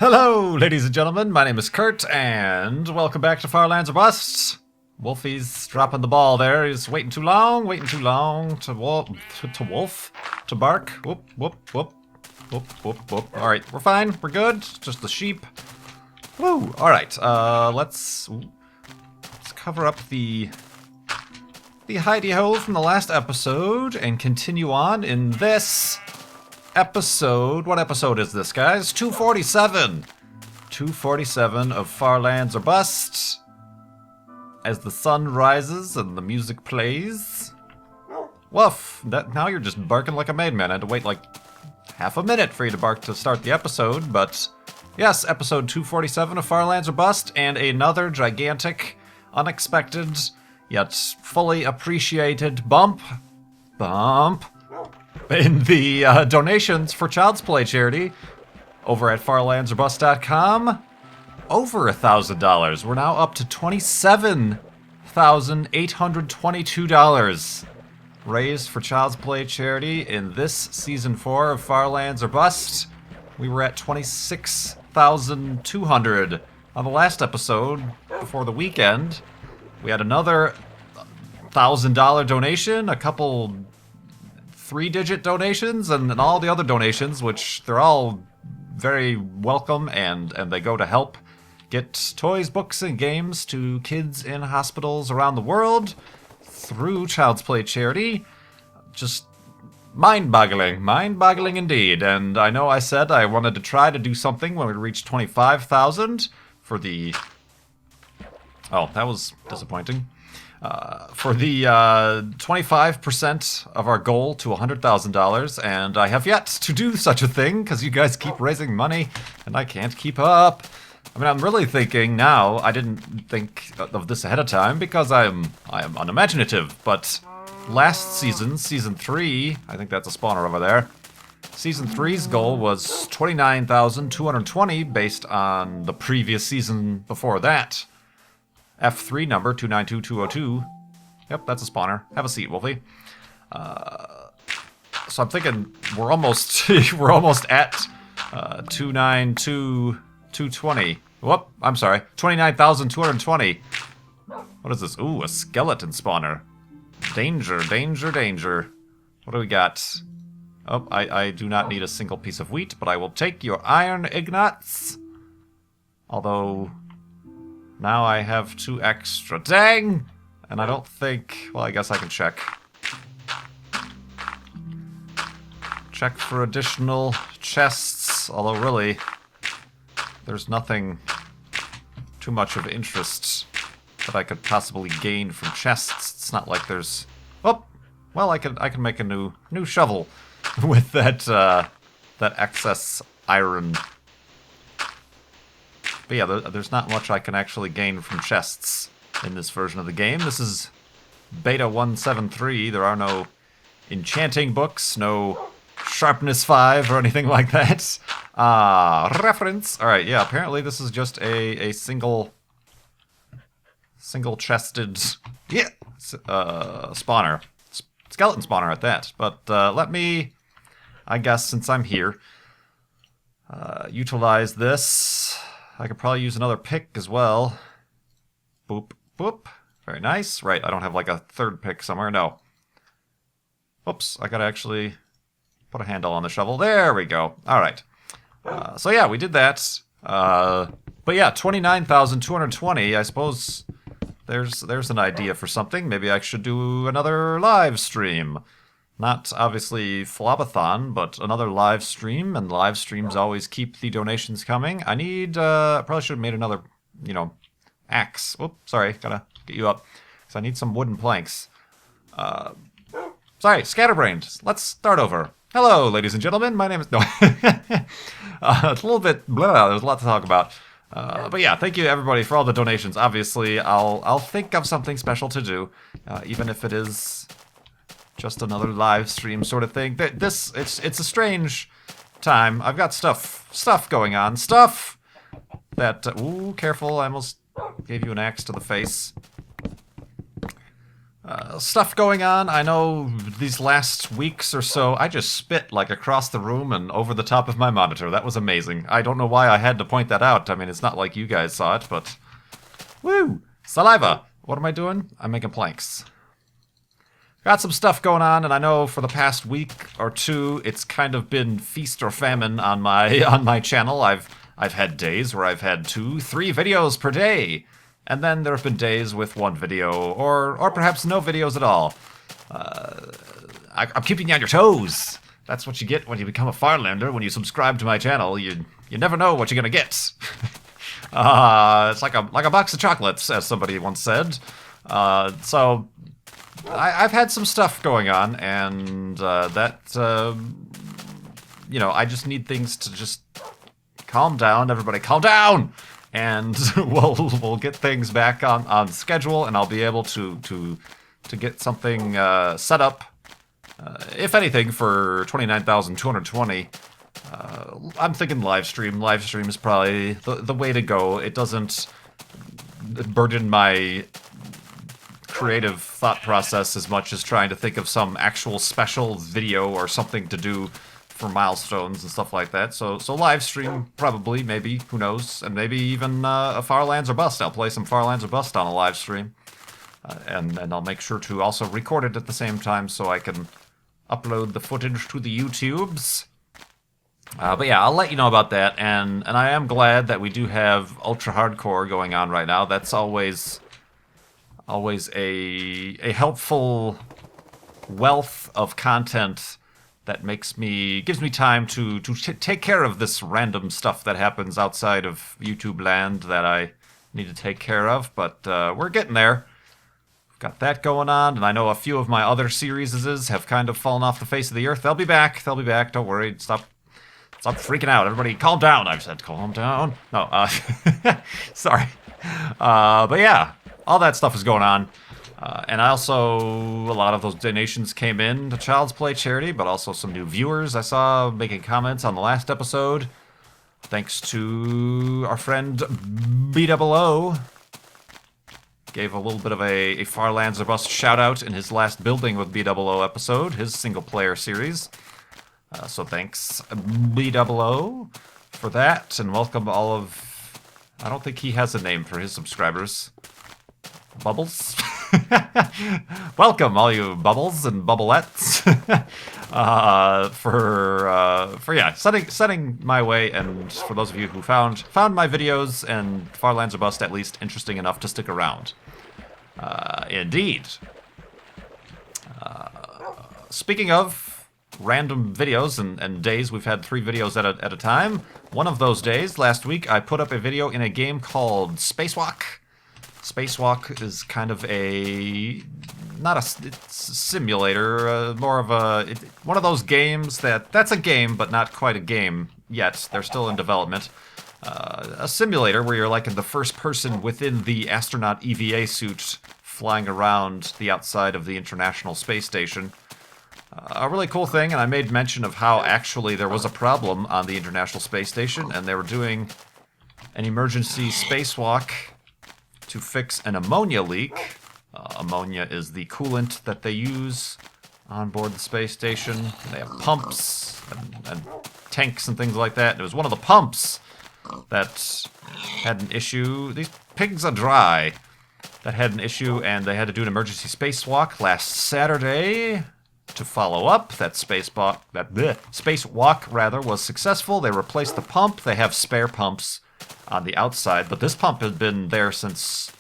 Hello, ladies and gentlemen. My name is Kurt, and welcome back to Farlands or Bust. Wolfie's dropping the ball there. He's waiting too long to bark. Whoop, whoop, whoop, whoop, whoop, whoop. All right, we're fine. We're good. It's just the sheep. Woo. All right. Let's cover up the hidey-hole from the last episode and continue on in this episode. What episode is this, guys? 247. 247 of Farlands or Bust. As the sun rises and the music plays. Woof. Now you're just barking like a madman. I had to wait like half a minute for you to bark to start the episode, but yes, episode 247 of Farlands or Bust, and another gigantic, unexpected, yet fully appreciated bump in the donations for Child's Play charity over at farlandsorbust.com. Over $1,000. We're now up to $27,822 raised for Child's Play charity in this season 4 of Farlands or Bust. We were at $26,200 on the last episode before the weekend. We had another $1,000 donation, a couple 3-digit donations, and all the other donations, which they're all very welcome, and they go to help get toys, books, and games to kids in hospitals around the world through Child's Play charity. Just mind-boggling indeed. And I know I said I wanted to try to do something when we reached 25,000 for the... Oh, that was disappointing. For the 25% of our goal to $100,000, and I have yet to do such a thing because you guys keep raising money and I can't keep up. I mean, I'm really thinking now. I didn't think of this ahead of time because I am unimaginative. But last season, season 3, I think that's a spawner over there. Season 3's goal was 29,220 based on the previous season before that. F3 number 292202. Yep, that's a spawner. Have a seat, Wolfie. So I'm thinking we're almost at 220. Whoop, I'm sorry. 29,220. What is this? Ooh, a skeleton spawner. Danger, danger, danger. What do we got? Oh, I do not need a single piece of wheat, but I will take your iron ingots. Although now I have 2 extra. Dang! And I don't think... Well, I guess I can check. Check for additional chests. Although, really, there's nothing too much of interest that I could possibly gain from chests. It's not like there's... Oh! Well, I can make a new shovel with that excess iron. But yeah, there's not much I can actually gain from chests in this version of the game. This is Beta 173. There are no enchanting books, no sharpness 5 or anything like that. Reference. Alright, yeah, apparently this is just a single-chested spawner. Skeleton spawner at that. But let me, I guess, since I'm here, utilize this. I could probably use another pick as well. Boop, boop. Very nice. Right, I don't have like a third pick somewhere. No. Oops, I gotta actually put a handle on the shovel. There we go. All right. So yeah, we did that. But yeah, 29,220. I suppose there's an idea for something. Maybe I should do another live stream. Not obviously flob-athon, but another live stream, and live streams always keep the donations coming. I need, probably should have made another, axe. Oops, sorry, gotta get you up. So I need some wooden planks. Sorry, scatterbrained. Let's start over. Hello, ladies and gentlemen, my name is... No. It's a little bit blah, there's a lot to talk about. But yeah, thank you everybody for all the donations. Obviously, I'll think of something special to do, even if it is... just another live stream sort of thing. It's a strange time. I've got stuff going on. Stuff that... ooh, careful. I almost gave you an axe to the face. Stuff going on. I know these last weeks or so, I just spit like across the room and over the top of my monitor. That was amazing. I don't know why I had to point that out. I mean, it's not like you guys saw it, but... Woo! Saliva! What am I doing? I'm making planks. Got some stuff going on, and I know for the past week or two, it's kind of been feast or famine on my channel. I've had days where I've had 2-3 videos per day, and then there have been days with 1 video, or perhaps no videos at all. I'm keeping you on your toes. That's what you get when you become a Farlander. When you subscribe to my channel, you never know what you're gonna get. It's like a box of chocolates, as somebody once said. So. I've had some stuff going on, and you know, I just need things to just calm down. Everybody calm down! And we'll get things back on schedule, and I'll be able to get something set up, if anything, for 29,220. I'm thinking live stream. Live stream is probably the way to go. It doesn't burden my creative thought process as much as trying to think of some actual special video or something to do for milestones and stuff like that. So live stream, probably, maybe, who knows, and maybe even a Farlands or Bust. I'll play some Farlands or Bust on a live stream, and I'll make sure to also record it at the same time so I can upload the footage to the YouTubes. But yeah, I'll let you know about that, and I am glad that we do have Ultra Hardcore going on right now. That's always a helpful wealth of content that gives me time to take care of this random stuff that happens outside of YouTube land that I need to take care of, but we're getting there. We've got that going on, and I know a few of my other series have kind of fallen off the face of the earth. They'll be back, don't worry, stop freaking out. Everybody calm down, I've said calm down. No, sorry. But yeah. All that stuff is going on. And a lot of those donations came in to Child's Play charity, but also some new viewers I saw making comments on the last episode. Thanks to our friend B00. Gave a little bit of a Farlands or Bust shout out in his last Building with B00 episode, his single player series. So thanks B00 for that, and welcome all of... I don't think he has a name for his subscribers. Bubbles? Welcome, all you bubbles and bubbleettes, for setting my way, and for those of you who found my videos and Farlands or Bust at least interesting enough to stick around. Indeed. Speaking of random videos and days, we've had 3 videos at a time. One of those days, last week, I put up a video in a game called Spacewalk. Spacewalk is kind of it's a simulator, more of one of those games that's a game, but not quite a game yet. They're still in development. A simulator where you're like in the first person within the astronaut EVA suit flying around the outside of the International Space Station. A really cool thing, and I made mention of how actually there was a problem on the International Space Station, and they were doing an emergency spacewalk to fix an ammonia leak. Ammonia is the coolant that they use on board the space station. They have pumps and tanks and things like that. And it was one of the pumps that had an issue. These pigs are dry. That had an issue, and they had to do an emergency spacewalk last Saturday to follow up. That spacewalk was successful. They replaced the pump. They have spare pumps on the outside, but this pump had been there since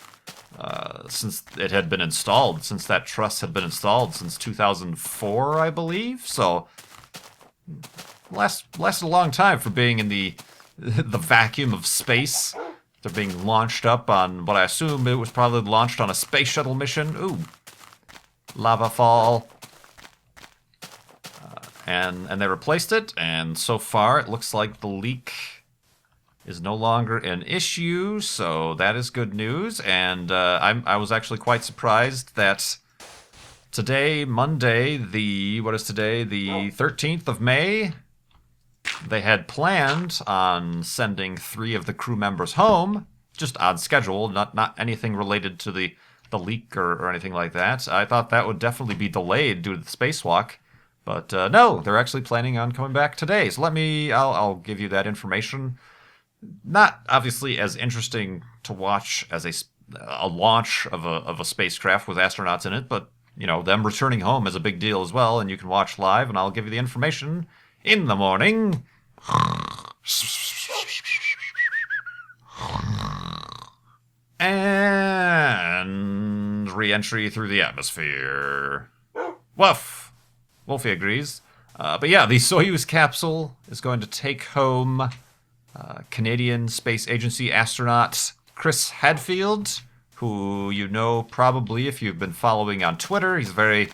it had been installed, since that truss had been installed since 2004, I believe. So lasted a long time for being in the vacuum of space. They're being launched up on what I assume it was probably launched on a space shuttle mission. Ooh, lava fall. And they replaced it, and so far it looks like the leak is no longer an issue, so that is good news. And I was actually quite surprised that today, Monday, the 13th of May, they had planned on sending 3 of the crew members home, just on schedule, not anything related to the the leak or anything like that. I thought that would definitely be delayed due to the spacewalk. But no, they're actually planning on coming back today. So I'll give you that information. Not obviously as interesting to watch as a launch of a spacecraft with astronauts in it, but them returning home is a big deal as well, and you can watch live, and I'll give you the information in the morning. And re-entry through the atmosphere. Woof! Wolfie agrees. But yeah, the Soyuz capsule is going to take home Canadian Space Agency astronaut Chris Hadfield, who you know probably if you've been following on Twitter. He's very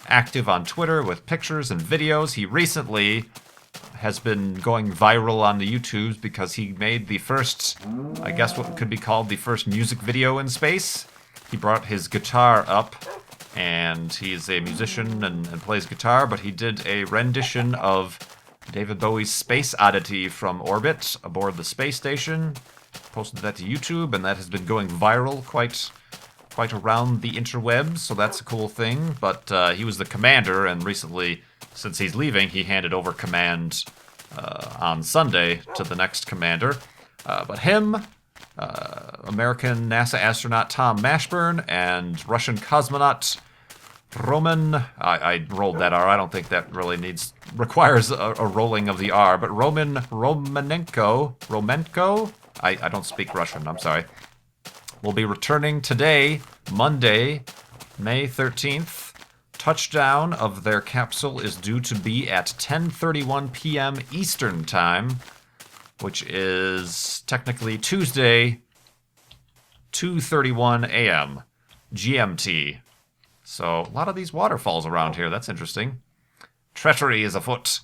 active on Twitter with pictures and videos. He recently has been going viral on the YouTubes because he made the first, I guess what could be called the first music video in space. He brought his guitar up, and he's a musician and plays guitar, but he did a rendition of David Bowie's Space Oddity from orbit aboard the space station. Posted that to YouTube, and that has been going viral quite around the interwebs, so that's a cool thing. But he was the commander, and recently, since he's leaving, he handed over command on Sunday to the next commander. But him, American NASA astronaut Tom Mashburn, and Russian cosmonaut Roman, I rolled that R. I don't think that really requires a rolling of the R, but Romenko, I don't speak Russian, I'm sorry, will be returning today, Monday, May 13th. Touchdown of their capsule is due to be at 10:31 p.m. Eastern Time, which is technically Tuesday, 2:31 a.m. GMT. So a lot of these waterfalls around here. That's interesting. Treachery is afoot.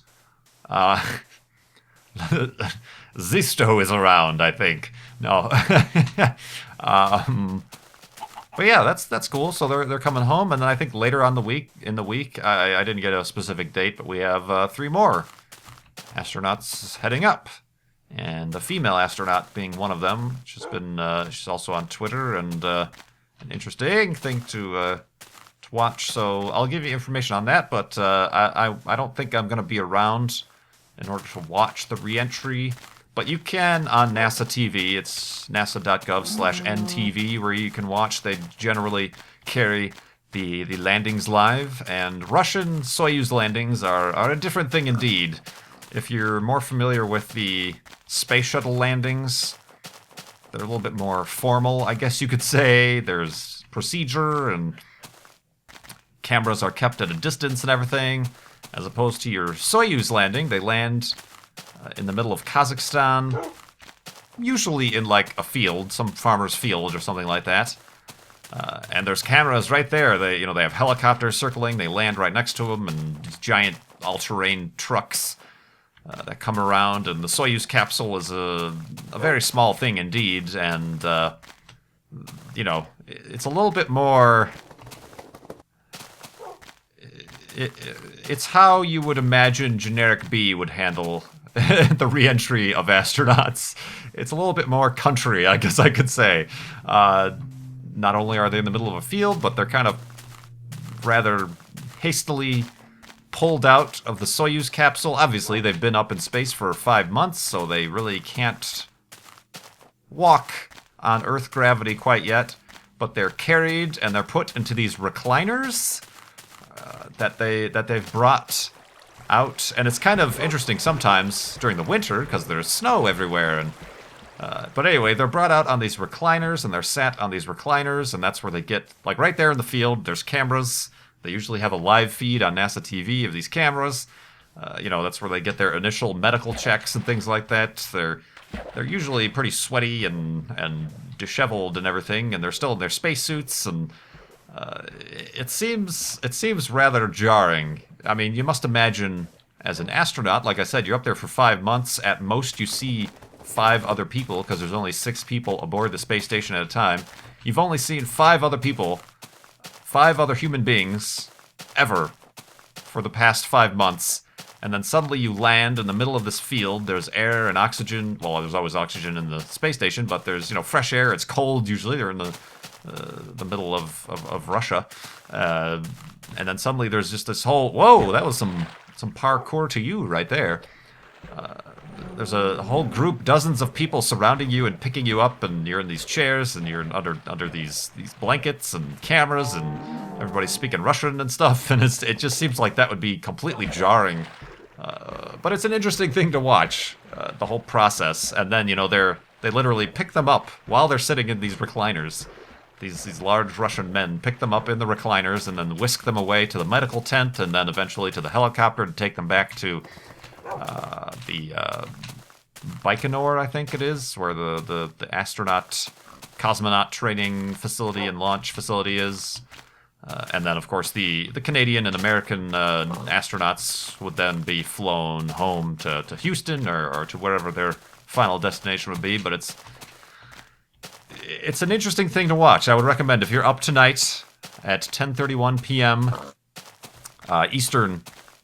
Zisto is around, I think. No. But yeah, that's cool. So they're coming home, and then I think later on in the week, I didn't get a specific date, but we have 3 more astronauts heading up, and the female astronaut being one of them. She's also on Twitter, and an interesting thing to watch. So I'll give you information on that, but I don't think I'm going to be around in order to watch the re-entry. But you can on NASA TV. It's nasa.gov/NTV where you can watch. They generally carry the landings live, and Russian Soyuz landings are a different thing indeed. If you're more familiar with the space shuttle landings, they're a little bit more formal, I guess you could say. There's procedure, and cameras are kept at a distance and everything, as opposed to your Soyuz landing. They land in the middle of Kazakhstan, usually in like a field, some farmer's field or something like that. And there's cameras right there. They have helicopters circling. They land right next to them, and these giant all-terrain trucks that come around. And the Soyuz capsule is a very small thing indeed, and it's a little bit more. It's how you would imagine generic B would handle the re-entry of astronauts. It's a little bit more country, I guess I could say. Not only are they in the middle of a field, but they're kind of rather hastily pulled out of the Soyuz capsule. Obviously, they've been up in space for 5 months, so they really can't walk on Earth gravity quite yet. But they're carried and they're put into these recliners that they've brought out, and it's kind of interesting sometimes during the winter because there's snow everywhere. And but anyway, they're brought out on these recliners, and they're sat on these recliners, and that's where they get, like, right there in the field. There's cameras. They usually have a live feed on NASA TV of these cameras. That's where they get their initial medical checks and things like that. They're usually pretty sweaty and disheveled and everything, and they're still in their spacesuits, and it seems rather jarring. I mean, you must imagine as an astronaut, like I said, you're up there for 5 months. At most, you see 5 other people because there's only 6 people aboard the space station at a time. You've only seen 5 other people, 5 other human beings, ever, for the past 5 months. And then suddenly you land in the middle of this field. There's air and oxygen. Well, there's always oxygen in the space station, but there's, fresh air. It's cold usually. They're in the the middle of Russia, and then suddenly there's just this whole whoa, that was some parkour to you right there. There's a whole group, dozens of people surrounding you and picking you up, and you're in these chairs, and you're under these blankets and cameras, and everybody's speaking Russian and stuff, and it just seems like that would be completely jarring. But it's an interesting thing to watch, the whole process, and then they literally pick them up while they're sitting in these recliners. These large Russian men pick them up in the recliners and then whisk them away to the medical tent, and then eventually to the helicopter to take them back to the Baikonur, I think it is, where the cosmonaut training facility and launch facility is. And then, of course, the Canadian and American astronauts would then be flown home to Houston or to wherever their final destination would be. But it's an interesting thing to watch. I would recommend, if you're up tonight at 10:31 p.m. Eastern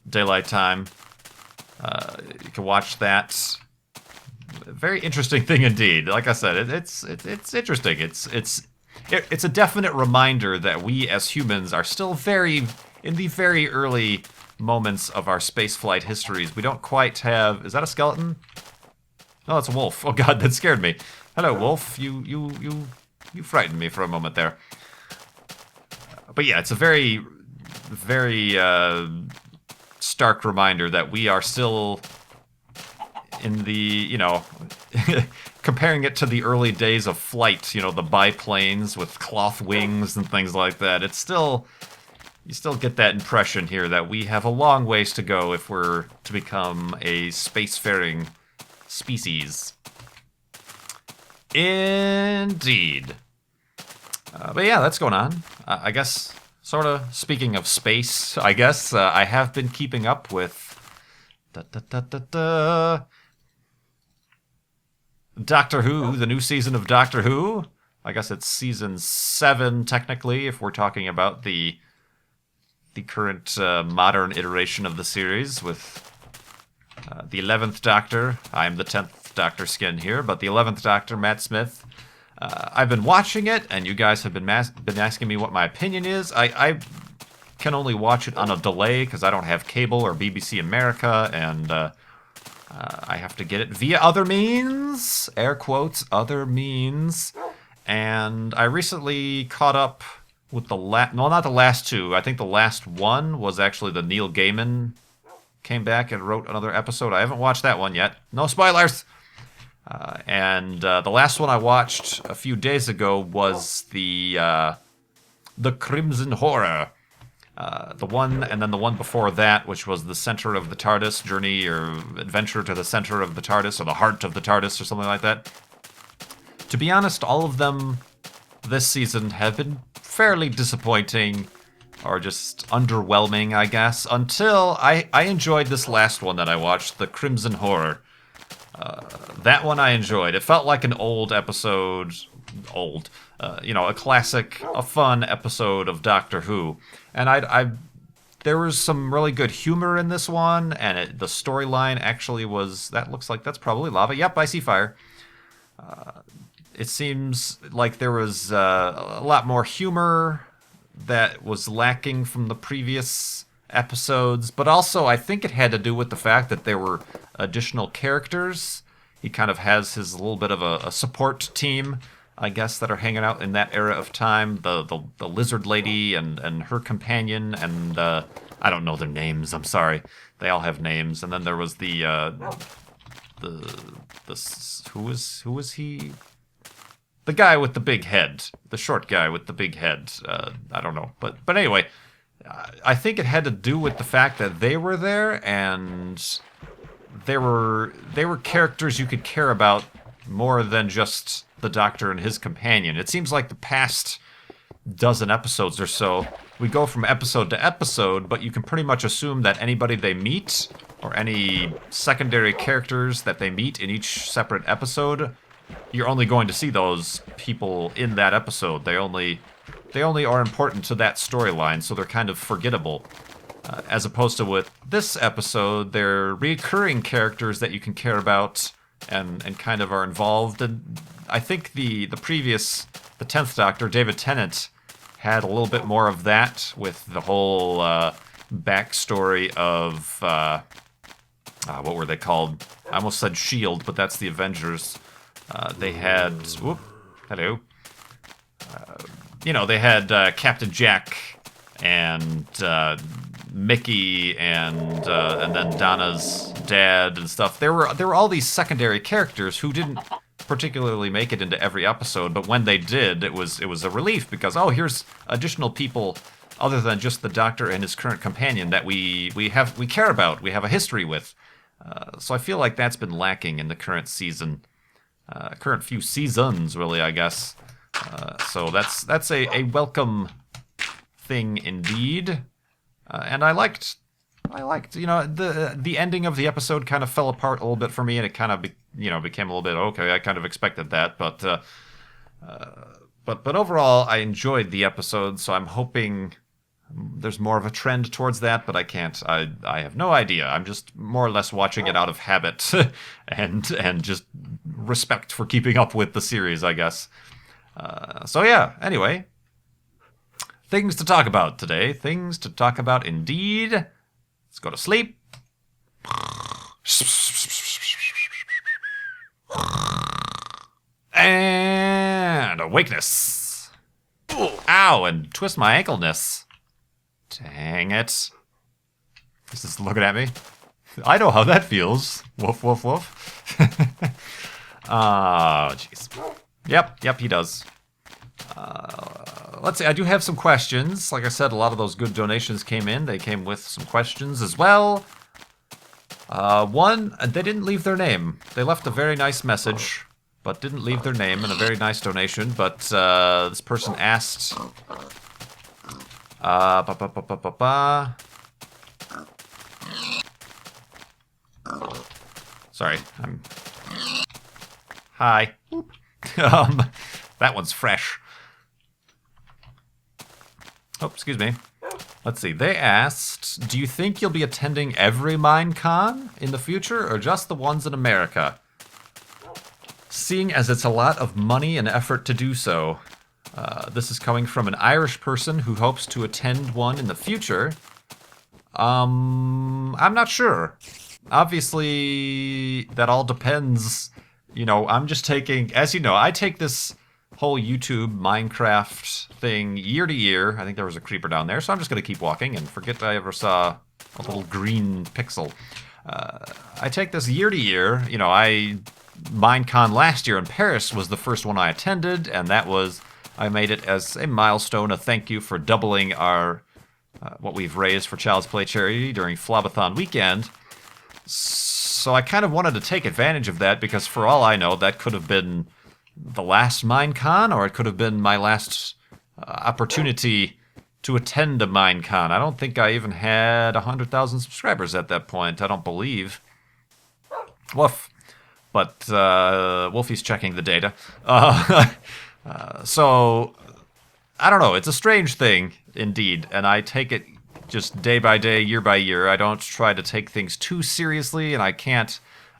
Daylight Time, you can watch that. Very interesting thing indeed. Like I said, it's interesting. It's a definite reminder that we as humans are still in the very early moments of our spaceflight histories. We don't quite have. Is that a skeleton? No, it's a wolf. Oh God, that scared me. Hello, wolf. You frightened me for a moment there. But yeah, it's a very, very stark reminder that we are still in the, comparing it to the early days of flight, the biplanes with cloth wings and things like that. You still get that impression here that we have a long ways to go if we're to become a spacefaring species. Indeed. But yeah, that's going on. I guess, sort of, speaking of space, I guess, I have been keeping up with Doctor Who, the new season of Doctor Who. I guess it's season 7, technically, if we're talking about the current modern iteration of the series, with the 11th Doctor. I'm the 10th Doctor skin here, but the 11th Doctor, Matt Smith. I've been watching it, and you guys have been asking me what my opinion is. I can only watch it on a delay because I don't have cable or BBC America, and I have to get it via other means, air quotes, other means. And I recently caught up with not the last two. I think the last one was actually the Neil Gaiman came back and wrote another episode. I haven't watched that one yet. No spoilers! And the last one I watched a few days ago was the Crimson Horror. The one, and then the one before that, which was the Center of the TARDIS, Journey or Adventure to the Center of the TARDIS, or the Heart of the TARDIS, or something like that. To be honest, all of them this season have been fairly disappointing, or just underwhelming, I guess, until I enjoyed this last one that I watched, the Crimson Horror. That one I enjoyed. It felt like an old episode, a classic, a fun episode of Doctor Who. And there was some really good humor in this one, and the storyline actually was, that looks like that's probably lava. Yep, I see fire. It seems like there was a lot more humor that was lacking from the previous episodes, but also I think it had to do with the fact that there were additional characters. He kind of has his little bit of a support team, I guess, that are hanging out in that era of time. The lizard lady and her companion, and I don't know their names. I'm sorry. They all have names. And then there was who was he? The guy with the big head, the short guy with the big head. I don't know, but anyway, I think it had to do with the fact that they were there, and they were characters you could care about more than just the Doctor and his companion. It seems like the past dozen episodes or so, we go from episode to episode, but you can pretty much assume that anybody they meet, or any secondary characters that they meet in each separate episode, you're only going to see those people in that episode. They only are important to that storyline, so they're kind of forgettable. As opposed to with this episode, they're recurring characters that you can care about and kind of are involved. And I think the previous the 10th Doctor, David Tennant, had a little bit more of that with the whole backstory of what were they called? I almost said S.H.I.E.L.D., but that's the Avengers. They had hello. They had Captain Jack and Mickey and then Donna's dad and stuff. There were all these secondary characters who didn't particularly make it into every episode, but when they did, it was a relief because here's additional people other than just the Doctor and his current companion that we care about, we have a history with. So I feel like that's been lacking in the current season, current few seasons, really, I guess. So that's a welcome thing indeed, and I liked the ending of the episode kind of fell apart a little bit for me, and it kind of became a little bit okay. I kind of expected that, but overall I enjoyed the episode, so I'm hoping there's more of a trend towards that, but I can't. I have no idea. I'm just more or less watching it out of habit and just respect for keeping up with the series, I guess. So yeah, anyway. Things to talk about today. Things to talk about indeed. Let's go to sleep. And awakeness. Ow, and twist my ankleness. Dang it. This is looking at me. I know how that feels. Woof, woof, woof. Oh, jeez. Yep, he does. Let's see, I do have some questions. Like I said, a lot of those good donations came in. They came with some questions as well. One, they didn't leave their name. They left a very nice message, but didn't leave their name, and a very nice donation. But this person asked... Sorry, I'm... Hi. That one's fresh. Oh, excuse me. Let's see. They asked, do you think you'll be attending every Minecon in the future, or just the ones in America? Seeing as it's a lot of money and effort to do so. This is coming from an Irish person who hopes to attend one in the future. I'm not sure. Obviously, that all depends. I'm just taking, as you know, I take this whole YouTube Minecraft thing year to year. I think there was a creeper down there, so I'm just going to keep walking and forget I ever saw a little green pixel. I take this year to year. Minecon last year in Paris was the first one I attended, and I made it as a milestone, a thank you for doubling our what we've raised for Child's Play charity during flob-athon weekend. So I kind of wanted to take advantage of that because for all I know, that could have been the last Minecon, or it could have been my last opportunity to attend a Minecon. I don't think I even had 100,000 subscribers at that point. I don't believe. Woof. But Wolfie's checking the data. So, I don't know. It's a strange thing, indeed. And I take it just day by day, year by year. I don't try to take things too seriously, and I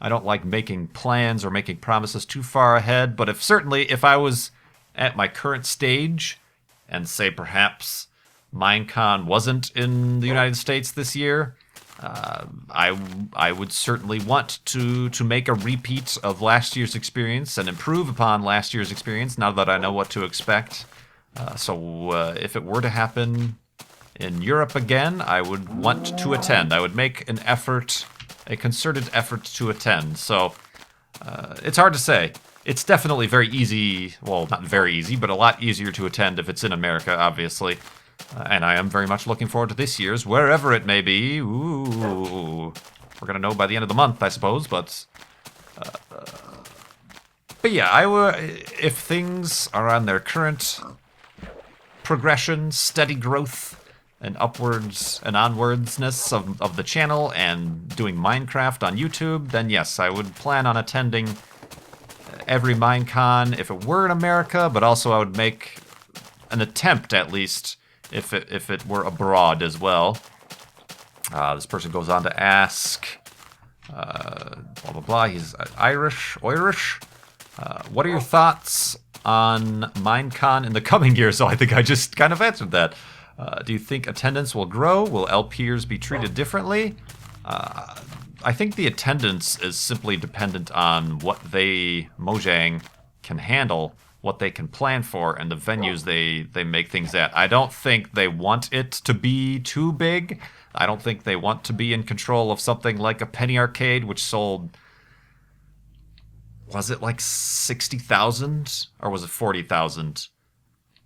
don't like making plans or making promises too far ahead. But if I was at my current stage, and say perhaps Minecon wasn't in the United States this year, I would certainly want to make a repeat of last year's experience and improve upon last year's experience now that I know what to expect. So if it were to happen in Europe again, I would want to attend. I would make an effort, a concerted effort to attend. So it's hard to say. It's definitely very easy, well, not very easy, but a lot easier to attend if it's in America, obviously. And I am very much looking forward to this year's, wherever it may be. Ooh, we're gonna know by the end of the month, I suppose. But yeah, if things are on their current progression, steady growth, and upwards and onwardsness of the channel, and doing Minecraft on YouTube, then yes, I would plan on attending every Minecon if it were in America, but also I would make an attempt at least if it were abroad as well. This person goes on to ask, blah, blah, blah, he's Irish. What are your thoughts on Minecon in the coming year? So I think I just kind of answered that. Do you think attendance will grow? Will LPers be treated differently? I think the attendance is simply dependent on what Mojang can handle, what they can plan for, and the venues they make things at. I don't think they want it to be too big. I don't think they want to be in control of something like a Penny Arcade, which sold... Was it like 60,000? Or was it 40,000?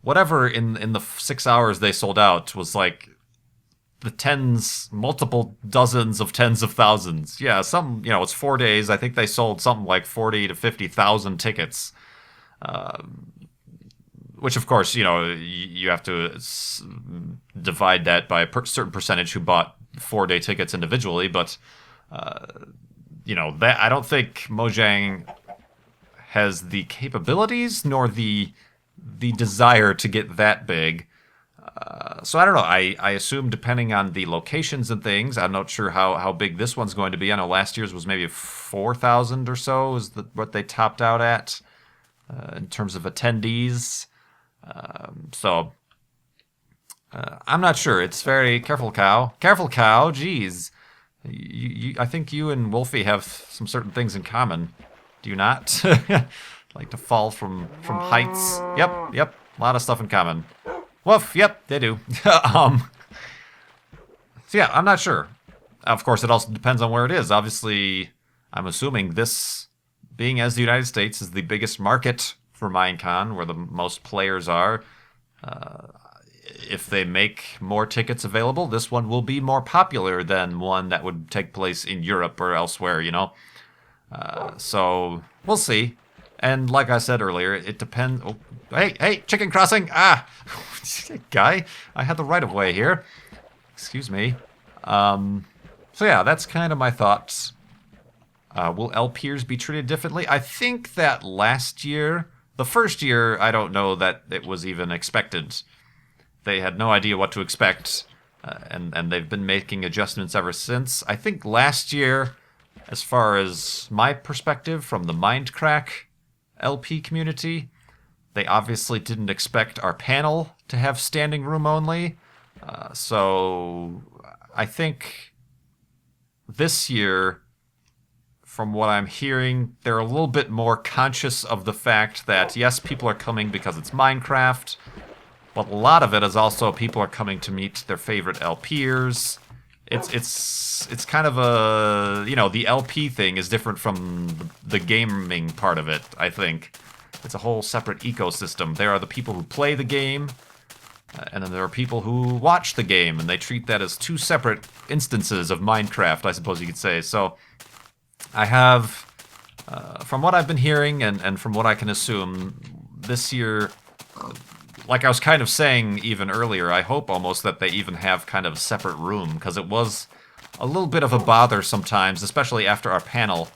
Whatever in the 6 hours they sold out was like the multiple dozens of tens of thousands. Yeah, it's 4 days. I think they sold something like 40 to 50,000 tickets. Which, of course, you have to divide that by a certain percentage who bought 4-day tickets individually. But, that I don't think Mojang has the capabilities nor the desire to get that big. So I don't know. I assume depending on the locations and things, I'm not sure how big this one's going to be. I know last year's was maybe 4,000 or so is what they topped out at in terms of attendees. So I'm not sure. It's very careful, cow. Careful, cow. Jeez. I think you and Wolfie have some certain things in common. Do you not? Like to fall from heights. Yep. A lot of stuff in common. Woof. Yep, they do. So yeah, I'm not sure. Of course, it also depends on where it is. Obviously, I'm assuming this, being as the United States, is the biggest market for Minecon, where the most players are. If they make more tickets available, this one will be more popular than one that would take place in Europe or elsewhere, So we'll see. And like I said earlier, it depends. Oh, hey, chicken crossing! Ah, guy, I had the right of way here. Excuse me. So yeah, that's kind of my thoughts. Will LPers be treated differently? I think that last year, the first year, I don't know that it was even expected. They had no idea what to expect, and they've been making adjustments ever since. I think last year, as far as my perspective from the Mindcrack LP community, they obviously didn't expect our panel to have standing room only. So I think this year, from what I'm hearing, they're a little bit more conscious of the fact that, yes, people are coming because it's Minecraft, but a lot of it is also people are coming to meet their favorite LPers. It's kind of a, the LP thing is different from the gaming part of it, I think. It's a whole separate ecosystem. There are the people who play the game, and then there are people who watch the game, and they treat that as two separate instances of Minecraft, I suppose you could say. So I have, from what I've been hearing and from what I can assume, this year, like I was kind of saying even earlier, I hope almost that they even have kind of a separate room, because it was a little bit of a bother sometimes, especially after our panel,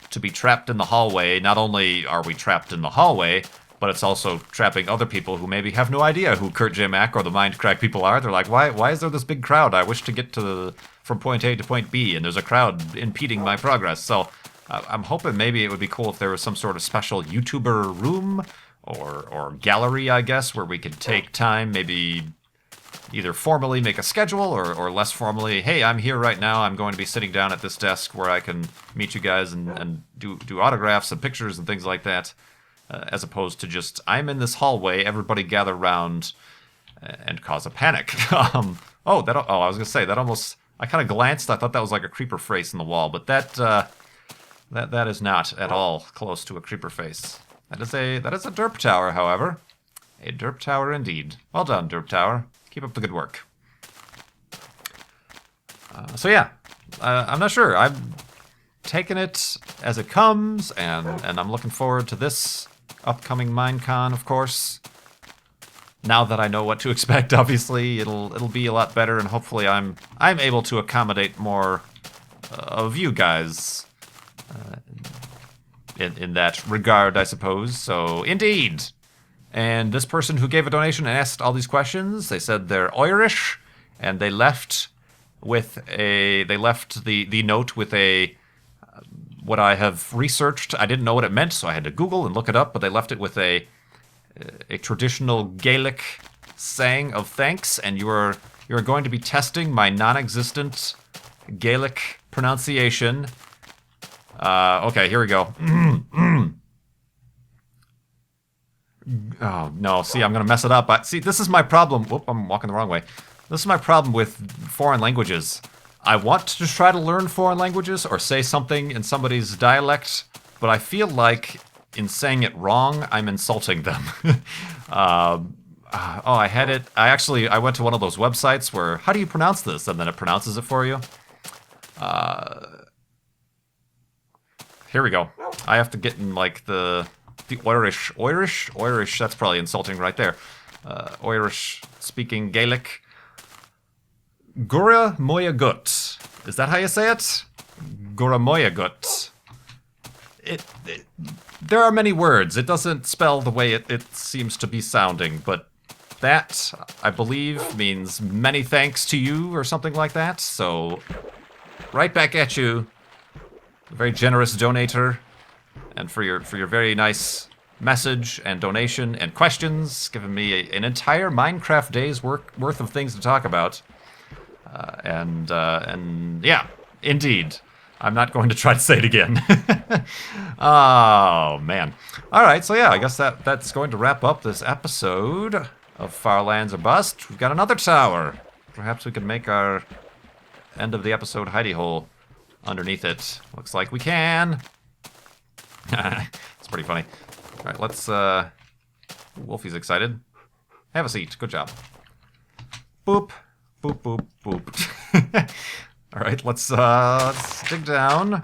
to be trapped in the hallway. Not only are we trapped in the hallway, but it's also trapping other people who maybe have no idea who KurtJMac or the Mindcrack people are. They're like, why is there this big crowd? I wish to get from point A to point B, and there's a crowd impeding my progress. So I'm hoping maybe it would be cool if there was some sort of special YouTuber room or gallery, I guess, where we could take time, maybe either formally make a schedule or less formally, hey, I'm here right now, I'm going to be sitting down at this desk where I can meet you guys and do autographs and pictures and things like that, as opposed to just, I'm in this hallway, everybody gather around and cause a panic. I was going to say, that almost, I kind of glanced, I thought that was like a creeper face in the wall, but that is not at all close to a creeper face. That is a derp tower, however. A derp tower indeed. Well done, derp tower. Keep up the good work. So yeah, I'm not sure. I'm taking it as it comes, and I'm looking forward to this upcoming Minecon, of course. Now that I know what to expect, obviously, it'll be a lot better, and hopefully I'm able to accommodate more of you guys. In that regard, I suppose. So, indeed. And this person who gave a donation and asked all these questions, they said they're Irish, and they left the note with what I have researched. I didn't know what it meant, so I had to Google and look it up, but they left it with a a traditional Gaelic saying of thanks, and you're going to be testing my non-existent Gaelic pronunciation. Okay, here we go. Oh, no. See, I'm going to mess it up. See, this is my problem. Whoop, I'm walking the wrong way. This is my problem with foreign languages. I want to try to learn foreign languages or say something in somebody's dialect, but I feel like in saying it wrong, I'm insulting them. Oh, I had it. I went to one of those websites where, how do you pronounce this? And then it pronounces it for you. Here we go. I have to get in, like, the Irish. Irish, that's probably insulting right there. Irish-speaking Gaelic. Gura moya gut. Is that how you say it? Gura moya gut. There are many words. It doesn't spell the way it seems to be sounding, but that, I believe, means many thanks to you or something like that. So, right back at you, very generous donator, and for your very nice message and donation and questions, giving me an entire Minecraft day's worth of things to talk about. And yeah, indeed. I'm not going to try to say it again. Oh, man. All right, so yeah, I guess that's going to wrap up this episode of Far Lands or Bust. We've got another tower. Perhaps we can make our end of the episode hidey hole underneath it. Looks like we can. It's pretty funny. All right, let's... Wolfie's excited. Have a seat. Good job. Boop. Boop, boop, boop. All right, let's dig down.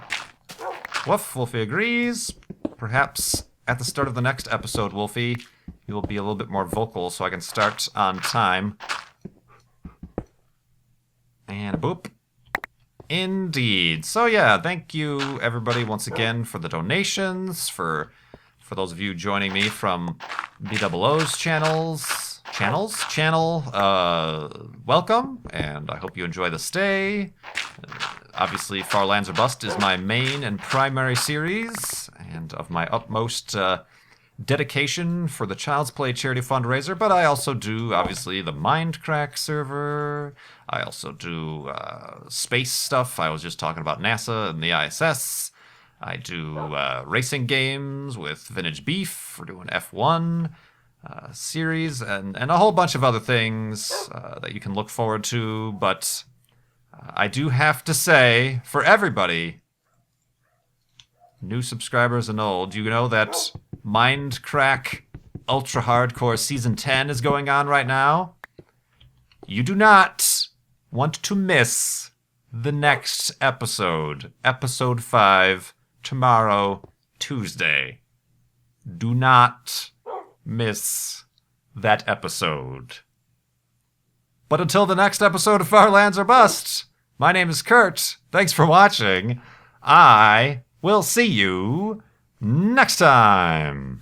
Woof, Wolfie agrees. Perhaps at the start of the next episode, Wolfie, you will be a little bit more vocal so I can start on time. And boop. Indeed. So yeah, thank you everybody once again for the donations, for those of you joining me from BOO's channel, welcome, and I hope you enjoy the stay. Obviously, Far Lands or Bust is my main and primary series, and of my utmost dedication for the Child's Play charity fundraiser, but I also do, obviously, the Mindcrack server. I also do space stuff. I was just talking about NASA and the ISS. I do racing games with Vintage Beef. We're doing F1 series and a whole bunch of other things that you can look forward to. But I do have to say, for everybody, new subscribers and old, you know that Mindcrack Ultra Hardcore Season 10 is going on right now? You do not want to miss the next episode, Episode 5, tomorrow, Tuesday. Do not miss that episode. But until the next episode of Far Lands or Bust, my name is Kurt. Thanks for watching. I will see you next time.